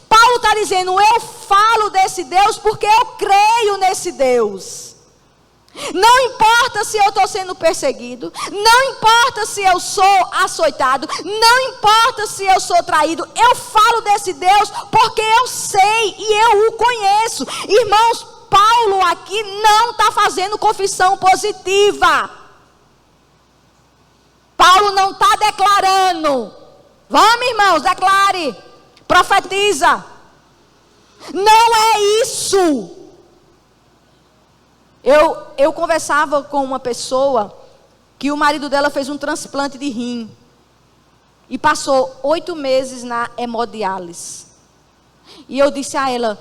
Paulo está dizendo: eu falo desse Deus porque eu creio nesse Deus. Não importa se eu estou sendo perseguido, não importa se eu sou açoitado, não importa se eu sou traído, eu falo desse Deus porque eu sei e eu o conheço. Irmãos, Paulo aqui não está fazendo confissão positiva. Paulo não está declarando. Vamos, irmãos, declare, profetiza. Não é isso. Eu conversava com uma pessoa que o marido dela fez um transplante de rim e passou 8 meses na hemodiálise. E eu disse a ela: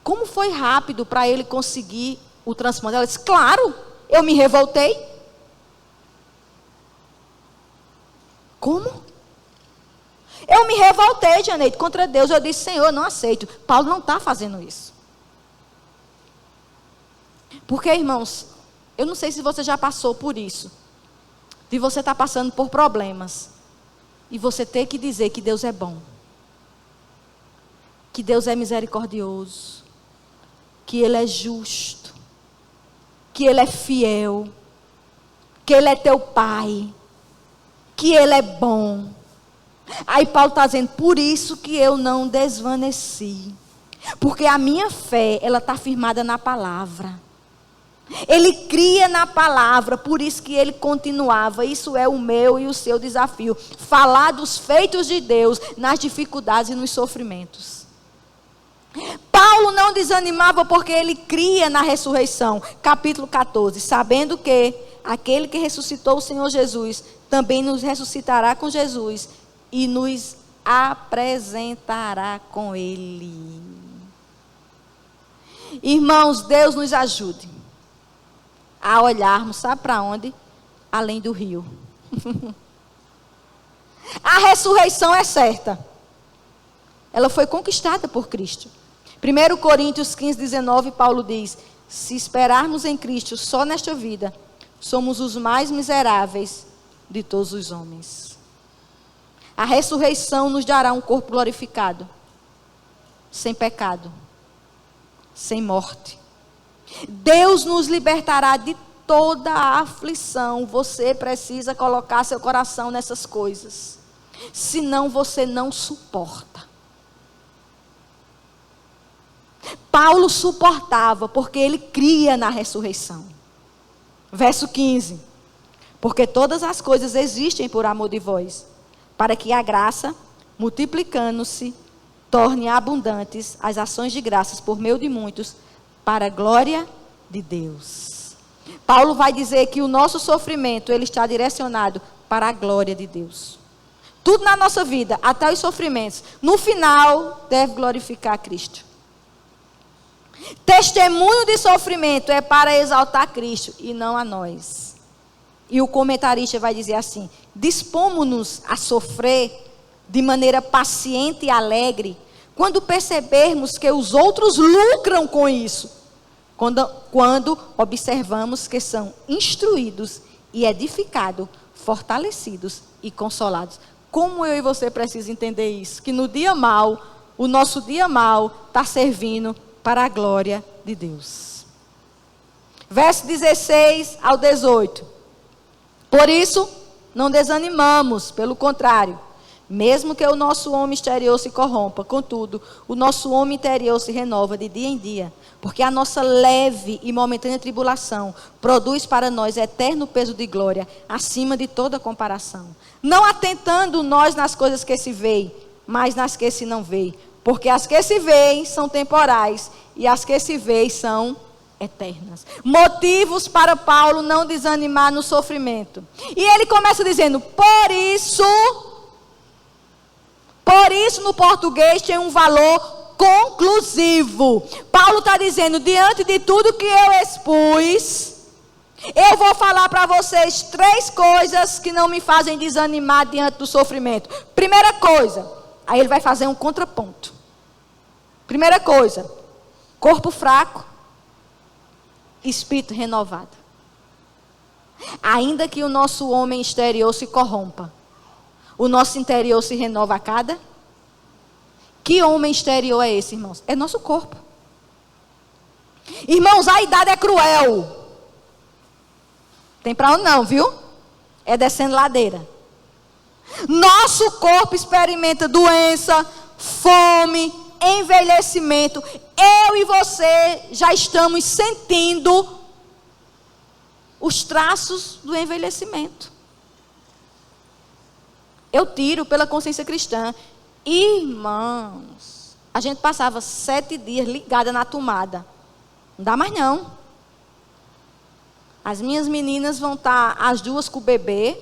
como foi rápido para ele conseguir o transplante? Ela disse: claro, eu me revoltei. Como? Eu me revoltei, Janeide, contra Deus. Eu disse: Senhor, eu não aceito. Paulo não está fazendo isso. Porque, irmãos, eu não sei se você já passou por isso, de você estar passando por problemas e você ter que dizer que Deus é bom, que Deus é misericordioso, que Ele é justo, que Ele é fiel, que Ele é teu Pai, que Ele é bom. Aí Paulo está dizendo: por isso que eu não desvaneci, porque a minha fé, ela está firmada na palavra. Ele cria na palavra, por isso que ele continuava. Isso é o meu e o seu desafio. Falar dos feitos de Deus nas dificuldades e nos sofrimentos. Paulo não desanimava porque ele cria na ressurreição. Capítulo 14. Sabendo que aquele que ressuscitou o Senhor Jesus também nos ressuscitará com Jesus e nos apresentará com Ele. Irmãos, Deus nos ajude a olharmos, sabe para onde? Além do rio. A ressurreição é certa. Ela foi conquistada por Cristo. 1 Coríntios 15, 19, Paulo diz: se esperarmos em Cristo só nesta vida, somos os mais miseráveis de todos os homens. A ressurreição nos dará um corpo glorificado, sem pecado, sem morte. Deus nos libertará de toda a aflição. Você precisa colocar seu coração nessas coisas, senão você não suporta. Paulo suportava porque ele cria na ressurreição. Verso 15. Porque todas as coisas existem por amor de vós, para que a graça, multiplicando-se, torne abundantes as ações de graças por meio de muitos, para a glória de Deus. Paulo vai dizer que o nosso sofrimento, ele está direcionado para a glória de Deus. Tudo na nossa vida, até os sofrimentos, no final, deve glorificar Cristo. Testemunho de sofrimento é para exaltar Cristo e não a nós. E o comentarista vai dizer assim: dispomos-nos a sofrer de maneira paciente e alegre, quando percebermos que os outros lucram com isso, quando observamos que são instruídos e edificados, fortalecidos e consolados. Como eu e você precisamos entender isso? Que no dia mau, o nosso dia mau está servindo para a glória de Deus. Verso 16 ao 18. Por isso, não desanimamos, pelo contrário, mesmo que o nosso homem exterior se corrompa, contudo, o nosso homem interior se renova de dia em dia, porque a nossa leve e momentânea tribulação produz para nós eterno peso de glória, acima de toda comparação. Não atentando nós nas coisas que se veem, mas nas que se não veem. Porque as que se veem são temporais e as que se veem são eternas. Motivos para Paulo não desanimar no sofrimento. E ele começa dizendo: por isso no português tem um valor conclusivo. Paulo está dizendo: diante de tudo que eu expus, eu vou falar para vocês 3 coisas que não me fazem desanimar diante do sofrimento. Primeira coisa, aí ele vai fazer um contraponto. Primeira coisa, corpo fraco, espírito renovado. Ainda que o nosso homem exterior se corrompa, o nosso interior se renova a cada. Que homem exterior é esse, irmãos? É nosso corpo. Irmãos, a idade é cruel. Tem para onde não, viu? É descendo ladeira. Nosso corpo experimenta doença, fome, envelhecimento. Eu e você já estamos sentindo os traços do envelhecimento. Eu tiro pela consciência cristã. Irmãos, a gente passava 7 dias ligada na tomada. Não dá mais não. As minhas meninas vão estar as 2 com o bebê.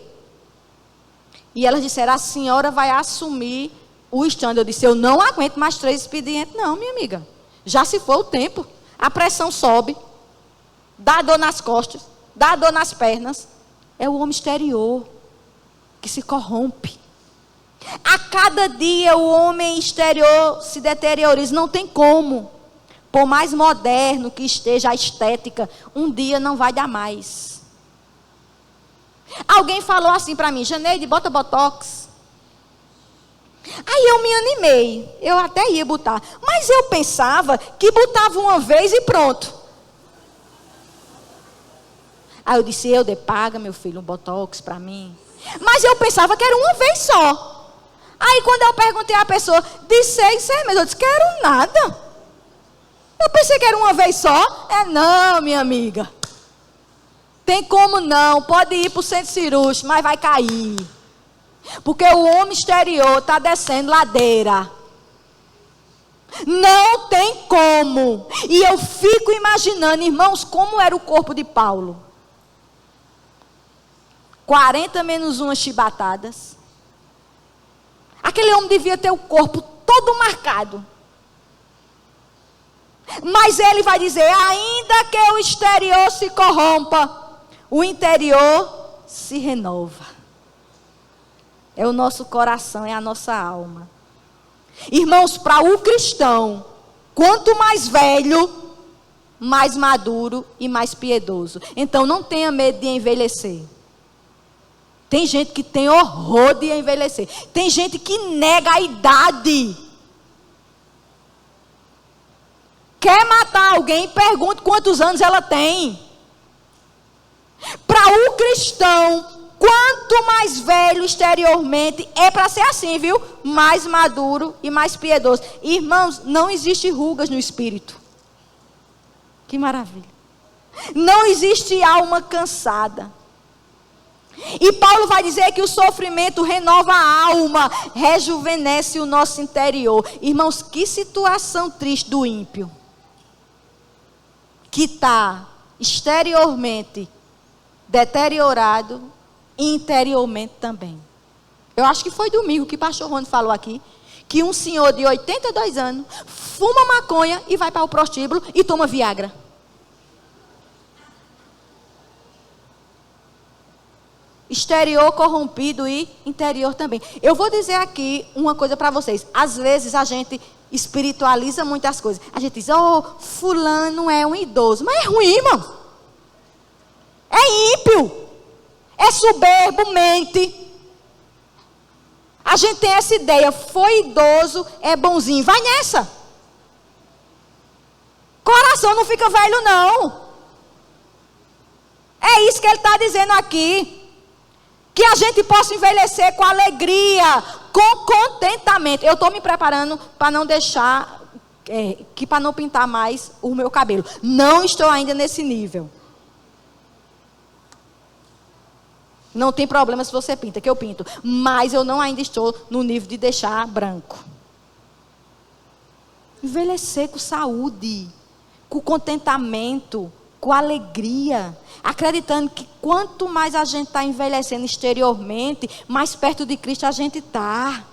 E elas disseram: a senhora vai assumir o stand. Eu disse: eu não aguento mais 3 expedientes não, minha amiga. Já se foi o tempo. A pressão sobe. Dá dor nas costas. Dá dor nas pernas. É o homem exterior que se corrompe. A cada dia o homem exterior se deterioriza. Não tem como. Por mais moderno que esteja a estética, um dia não vai dar mais. Alguém falou assim para mim: Janeide, bota botox. Aí eu me animei. Eu até ia botar. Mas eu pensava que botava uma vez e pronto. Aí eu disse: eu paga, meu filho, um botox para mim. Mas eu pensava que era uma vez só. Aí quando eu perguntei à pessoa, de 6 meses, eu disse: quero nada. Eu pensei que era uma vez só. Não, minha amiga. Tem como não, pode ir para o centro cirúrgico, mas vai cair. Porque o homem exterior está descendo ladeira. Não tem como. E eu fico imaginando, irmãos, como era o corpo de Paulo. 40 menos umas chibatadas. Aquele homem devia ter o corpo todo marcado. Mas ele vai dizer, ainda que o exterior se corrompa, o interior se renova. É o nosso coração, é a nossa alma. Irmãos, para o cristão, quanto mais velho, mais maduro e mais piedoso. Então não tenha medo de envelhecer. Tem gente que tem horror de envelhecer. Tem gente que nega a idade. Quer matar alguém, pergunta quantos anos ela tem. Para o cristão, quanto mais velho exteriormente, é para ser assim, viu? Mais maduro e mais piedoso. Irmãos, não existe rugas no espírito. Que maravilha. Não existe alma cansada. E Paulo vai dizer que o sofrimento renova a alma, rejuvenesce o nosso interior. Irmãos, que situação triste do ímpio. Que está exteriormente deteriorado e interiormente também. Eu acho que foi domingo que o pastor Rony falou aqui, que um senhor de 82 anos fuma maconha e vai para o prostíbulo e toma Viagra. Exterior corrompido e interior também. Eu vou dizer aqui uma coisa para vocês. Às vezes a gente espiritualiza muitas coisas. A gente diz, fulano é um idoso. Mas é ruim, irmão. É ímpio. É soberbo, mente. A gente tem essa ideia. Foi idoso, é bonzinho. Vai nessa. Coração não fica velho, não. É isso que ele está dizendo aqui. Que a gente possa envelhecer com alegria, com contentamento. Eu estou me preparando para não deixar, para não pintar mais o meu cabelo. Não estou ainda nesse nível. Não tem problema se você pinta, que eu pinto. Mas eu não ainda estou no nível de deixar branco. Envelhecer com saúde, com contentamento, com alegria, acreditando que quanto mais a gente está envelhecendo exteriormente, mais perto de Cristo a gente está.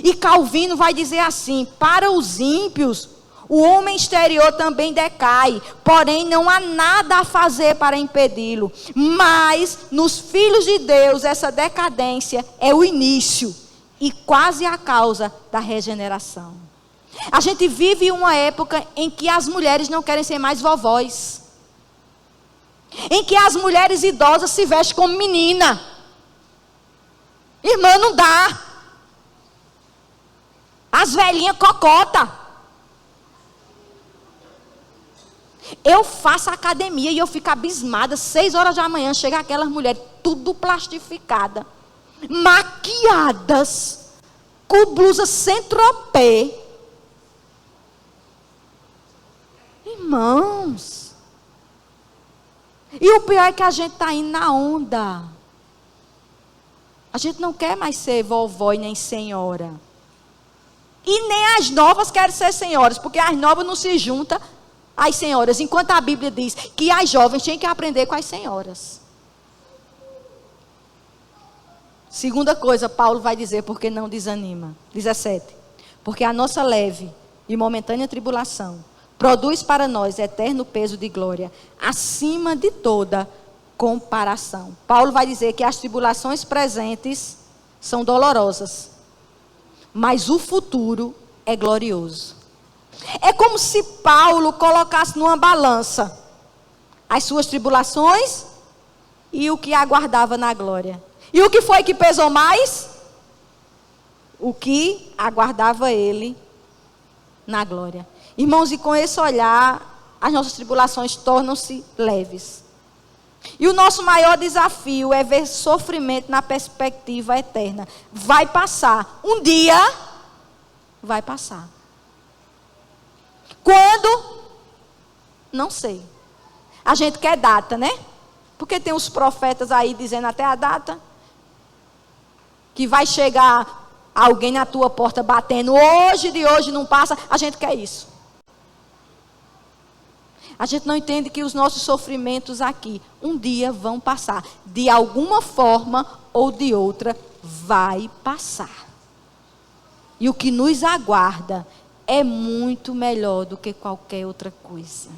E Calvino vai dizer assim, para os ímpios, o homem exterior também decai, porém não há nada a fazer para impedi-lo. Mas nos filhos de Deus essa decadência é o início e quase a causa da regeneração. A gente vive uma época em que as mulheres não querem ser mais vovós. Em que as mulheres idosas se vestem como menina. Irmã, não dá. As velhinhas cocota. Eu faço academia e eu fico abismada. 6 horas da manhã chega aquelas mulheres tudo plastificada, maquiadas, com blusa Saint-Tropez. Irmãos, e o pior é que a gente está indo na onda. A gente não quer mais ser vovó e nem senhora. E nem as novas querem ser senhoras, porque as novas não se juntam às senhoras. Enquanto a Bíblia diz que as jovens têm que aprender com as senhoras. Segunda coisa, Paulo vai dizer, porque não desanima. 17. Porque a nossa leve e momentânea tribulação produz para nós eterno peso de glória, acima de toda comparação. Paulo vai dizer que as tribulações presentes são dolorosas, mas o futuro é glorioso. É como se Paulo colocasse numa balança as suas tribulações e o que aguardava na glória. E o que foi que pesou mais? O que aguardava ele na glória. Irmãos, e com esse olhar, as nossas tribulações tornam-se leves. E o nosso maior desafio é ver sofrimento na perspectiva eterna. Vai passar. Um dia, vai passar. Quando? Não sei. A gente quer data, né? Porque tem os profetas aí dizendo até a data que vai chegar alguém na tua porta batendo, hoje de hoje não passa. A gente quer isso. A gente não entende que os nossos sofrimentos aqui um dia vão passar. De alguma forma ou de outra vai passar. E o que nos aguarda é muito melhor do que qualquer outra coisa.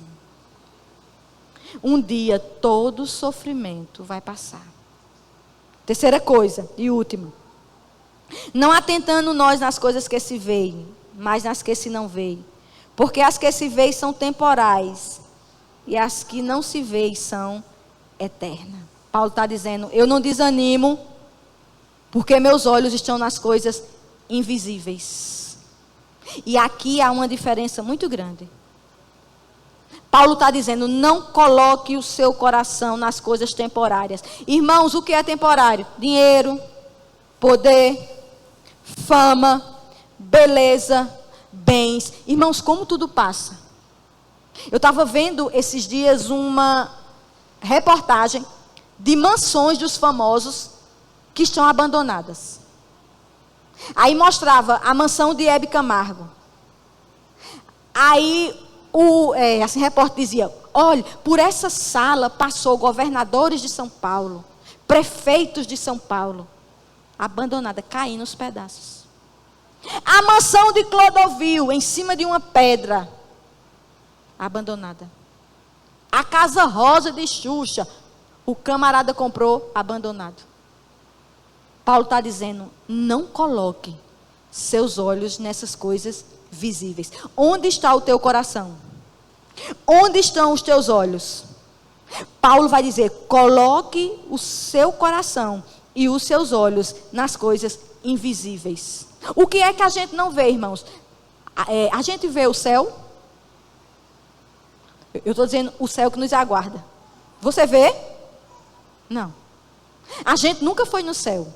Um dia todo sofrimento vai passar. Terceira coisa e última. Não atentando nós nas coisas que se veem, mas nas que se não veem. Porque as que se veem são temporais e as que não se veem são eternas. Paulo está dizendo, eu não desanimo porque meus olhos estão nas coisas invisíveis. E aqui há uma diferença muito grande. Paulo está dizendo, não coloque o seu coração nas coisas temporárias. Irmãos, o que é temporário? Dinheiro, poder, fama, beleza, bens. Irmãos, como tudo passa. Eu estava vendo esses dias uma reportagem de mansões dos famosos que estão abandonadas. Aí mostrava a mansão de Hebe Camargo. Aí assim, repórter dizia, olha, por essa sala passou governadores de São Paulo, prefeitos de São Paulo, abandonada, caindo nos pedaços. A mansão de Clodovil, em cima de uma pedra, abandonada. A casa rosa de Xuxa, o camarada comprou, abandonado. Paulo está dizendo, não coloque seus olhos nessas coisas visíveis. Onde está o teu coração? Onde estão os teus olhos? Paulo vai dizer, coloque o seu coração e os seus olhos nas coisas invisíveis. O que é que a gente não vê, irmãos? A gente vê o céu. Eu estou dizendo o céu que nos aguarda. Você vê? Não. A gente nunca foi no céu.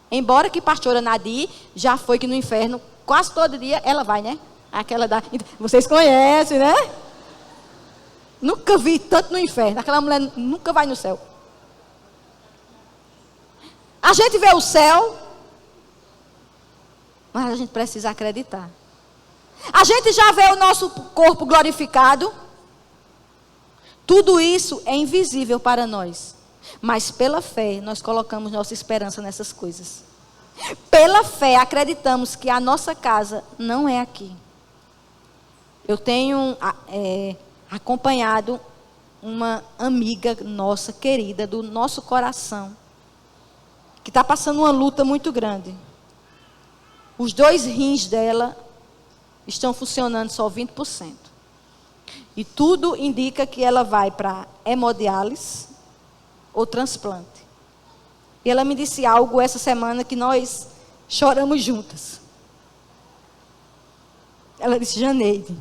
Embora que pastora Nadir já foi que no inferno, quase todo dia ela vai, né? Aquela da... Vocês conhecem, né? Nunca vi tanto no inferno. Aquela mulher nunca vai no céu. A gente vê o céu, mas a gente precisa acreditar. A gente já vê o nosso corpo glorificado. Tudo isso é invisível para nós. Mas pela fé, nós colocamos nossa esperança nessas coisas. Pela fé, acreditamos que a nossa casa não é aqui. Eu tenho acompanhado uma amiga nossa, querida, do nosso coração, que está passando uma luta muito grande. Os 2 rins dela estão funcionando só 20%. E tudo indica que ela vai para hemodiálise ou transplante. E ela me disse algo essa semana que nós choramos juntas. Ela disse, Janeide,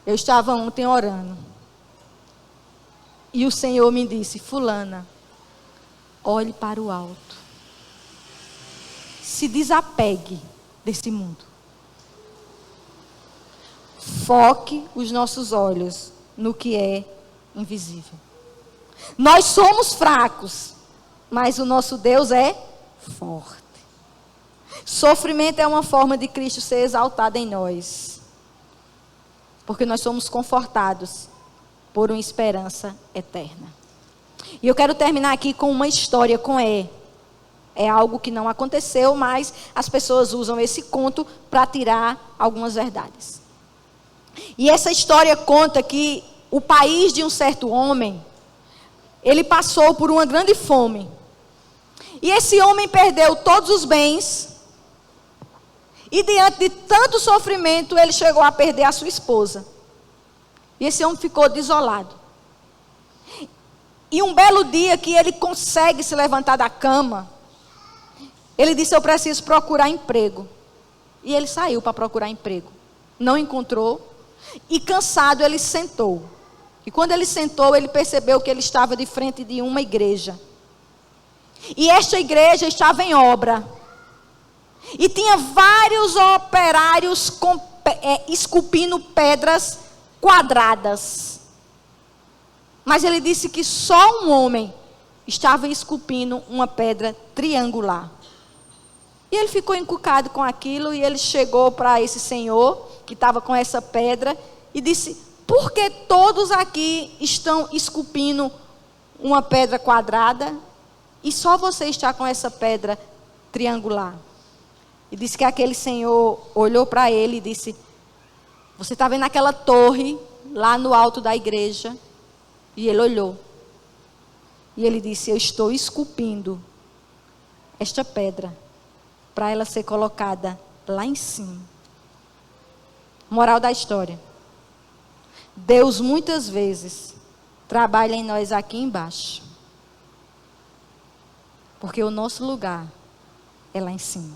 eu estava ontem orando. E o Senhor me disse, fulana, olhe para o alto. Se desapegue desse mundo. Foque os nossos olhos no que é invisível. Nós somos fracos, mas o nosso Deus é forte. Sofrimento é uma forma de Cristo ser exaltado em nós. Porque nós somos confortados por uma esperança eterna. E eu quero terminar aqui com uma história com É algo que não aconteceu, mas as pessoas usam esse conto para tirar algumas verdades. E essa história conta que o país de um certo homem, ele passou por uma grande fome. E esse homem perdeu todos os bens. E diante de tanto sofrimento, ele chegou a perder a sua esposa. E esse homem ficou desolado. E um belo dia que ele consegue se levantar da cama, ele disse, eu preciso procurar emprego. E ele saiu para procurar emprego. Não encontrou. E cansado, ele sentou. E quando ele sentou, ele percebeu que ele estava de frente de uma igreja. E esta igreja estava em obra. E tinha vários operários esculpindo pedras quadradas. Mas ele disse que só um homem estava esculpindo uma pedra triangular. E ele ficou encucado com aquilo, e ele chegou para esse senhor, que estava com essa pedra, e disse: por que todos aqui estão esculpindo uma pedra quadrada, e só você está com essa pedra triangular? E disse que aquele senhor olhou para ele e disse: você está vendo aquela torre lá no alto da igreja? E ele olhou. E ele disse: eu estou esculpindo esta pedra para ela ser colocada lá em cima. Moral da história: Deus muitas vezes trabalha em nós aqui embaixo, porque o nosso lugar é lá em cima.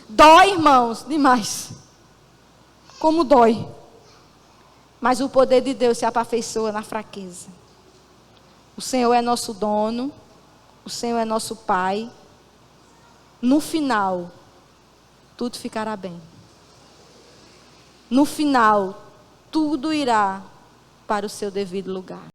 Dói, irmãos, demais. Como dói. Mas o poder de Deus se aperfeiçoa na fraqueza. O Senhor é nosso dono. O Senhor é nosso Pai. No final, tudo ficará bem. No final, tudo irá para o seu devido lugar.